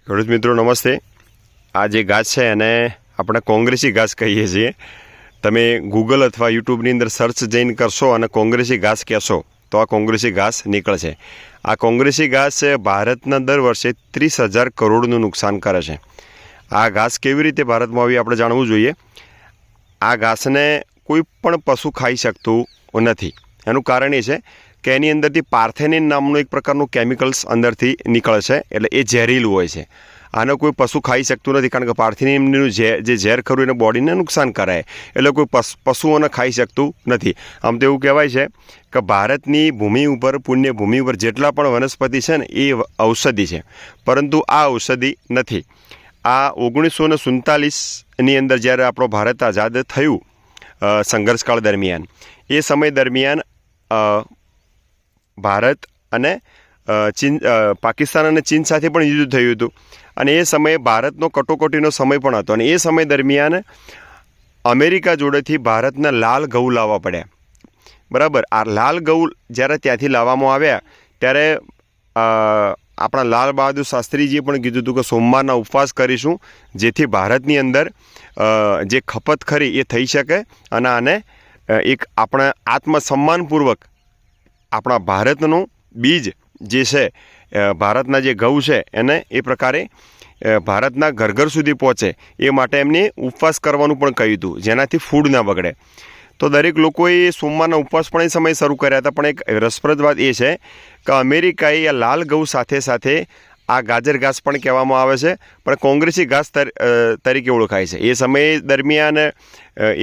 ખેડૂત મિત્રો નમસ્તે। આ જે ઘાસ છે એને આપણે કોંગ્રેસી ઘાસ કહીએ છીએ। તમે ગૂગલ અથવા યુટ્યુબની અંદર સર્ચ જઈને કરશો અને કોંગ્રેસી ઘાસ કહેશો તો આ કોંગ્રેસી ઘાસ નીકળશે। આ કોંગ્રેસી ઘાસ ભારતના દર વર્ષે 30,000 કરોડનું નુકસાન કરે છે। આ ઘાસ કેવી રીતે ભારતમાં આવી આપણે જાણવું જોઈએ। આ ઘાસને કોઈ પણ પશુ ખાઈ શકતું નથી। એનું કારણ એ છે કે એની અંદરથી પાર્થેનિન નામનું એક પ્રકારનું કેમિકલ્સ અંદરથી નીકળે છે, એટલે એ ઝેરીલું હોય છે। આને કોઈ પશુ ખાઈ શકતું નથી કારણ કે પાર્થેનિનનું જે ઝેર ખરું એને બોડીને નુકસાન કરાય, એટલે કોઈ પશુઓને ખાઈ શકતું નથી। આમ તો એવું કહેવાય છે કે ભારતની ભૂમિ ઉપર, પુણ્ય ભૂમિ ઉપર જેટલા પણ વનસ્પતિ છે ને એ ઔષધિ છે, પરંતુ આ ઔષધિ નથી। આ 1947ની અંદર જ્યારે આપણો ભારત આઝાદ થયું સંઘર્ષકાળ દરમિયાન, એ સમય દરમિયાન ભારત અને પાકિસ્તાન અને ચીન સાથે પણ યુદ્ધ થયું હતું, અને એ સમયે ભારતનો કટોકટીનો સમય પણ હતો, અને એ સમય દરમિયાન અમેરિકા જોડેથી ભારતના લાલ ઘઉં લાવવા પડ્યા। બરાબર, આ લાલ ઘઉં જ્યારે ત્યાંથી લાવવામાં આવ્યા ત્યારે આપણા લાલ બહાદુર શાસ્ત્રીજીએ પણ કીધું હતું કે સોમવારના ઉપવાસ કરીશું, જેથી ભારતની અંદર જે ખપત ખરી એ થઈ શકે, અને આને એક આપણા આત્મસન્માનપૂર્વક આપણા ભારતનું બીજ જે છે, ભારતના જે ઘઉં છે એને એ પ્રકારે ભારતના ઘર ઘર સુધી પહોંચે એ માટે એમને ઉપવાસ કરવાનું પણ કહ્યું હતું, જેનાથી ફૂડ ના બગડે। તો દરેક લોકોએ સોમવારના ઉપવાસ પણ એ સમયે શરૂ કર્યા હતા। પણ એક રસપ્રદ વાત એ છે કે અમેરિકાએ આ લાલ ઘઉં સાથે સાથે આ ગાજર ઘાસ પણ કહેવામાં આવે છે, પણ કોંગ્રેસી ઘાસ તરીકે ઓળખાય છે। એ સમય દરમિયાન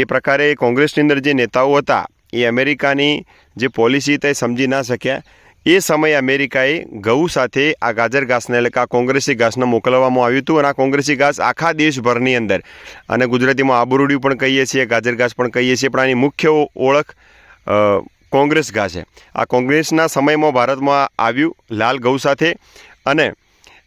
એ પ્રકારે કોંગ્રેસની અંદર જે નેતાઓ હતા એ અમેરિકાની જે પોલિસી તે સમજી ના શક્યા। એ સમયે અમેરિકાએ ઘઉં સાથે આ ગાજર ઘાસને, એટલે કે આ કોંગ્રેસી ઘાસને મોકલવામાં આવ્યું હતું, અને આ કોંગ્રેસી ઘાસ આખા દેશભરની અંદર, અને ગુજરાતીમાં આબુરૂડી પણ કહીએ છીએ, ગાજર ઘાસ પણ કહીએ છીએ, પણ આની મુખ્ય ઓળખ કોંગ્રેસ ઘાસ છે। આ કોંગ્રેસના સમયમાં ભારતમાં આવ્યું લાલ ઘઉં સાથે, અને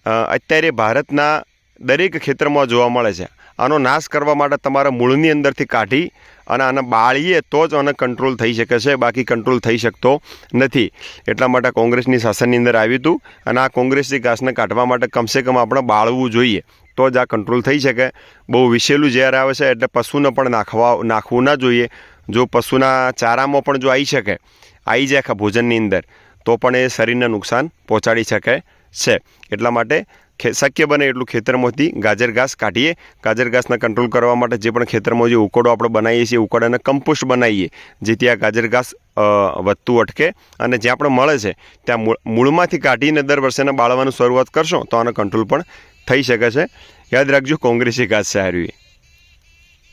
અત્યારે ભારતના દરેક ખેતરમાં જોવા મળે છે। આનો નાશ કરવા માટે તમારે મૂળની અંદરથી કાઢી અને આને બાળીએ તો જ આને કંટ્રોલ થઈ શકે છે, બાકી કંટ્રોલ થઈ શકતો નથી। એટલા માટે કોંગ્રેસની શાસનની અંદર આવ્યું હતું, અને આ કોંગ્રેસની ઘાસને કાઢવા માટે કમસે કમ આપણે બાળવું જોઈએ તો જ આ કંટ્રોલ થઈ શકે। બહુ વિશેલું ઝેર આવે છે, એટલે પશુને પણ નાખવું ના જોઈએ। જો પશુના ચારામાં પણ જો આવી જાય આખા ભોજનની અંદર, તો પણ એ શરીરને નુકસાન પહોંચાડી શકે છે। એટલા માટે શક્ય બને એટલું ખેતરમાંથી ગાજર ઘાસ કાઢીએ। ગાજર ઘાસને કંટ્રોલ કરવા માટે જે પણ ખેતરમાં જે ઉકોડો આપણે બનાવીએ છીએ, ઉકોડાને કમ્પોસ્ટ બનાવીએ, જેથી આ ગાજર ઘાસ વધતું અટકે, અને જ્યાં આપણે મળે છે ત્યાં મૂળમાંથી કાઢીને દર વર્ષે બાળવાની શરૂઆત કરશો તો આનો કંટ્રોલ પણ થઈ શકે છે। યાદ રાખજો, કોંગ્રેસી ઘાસ છે હાર્યું।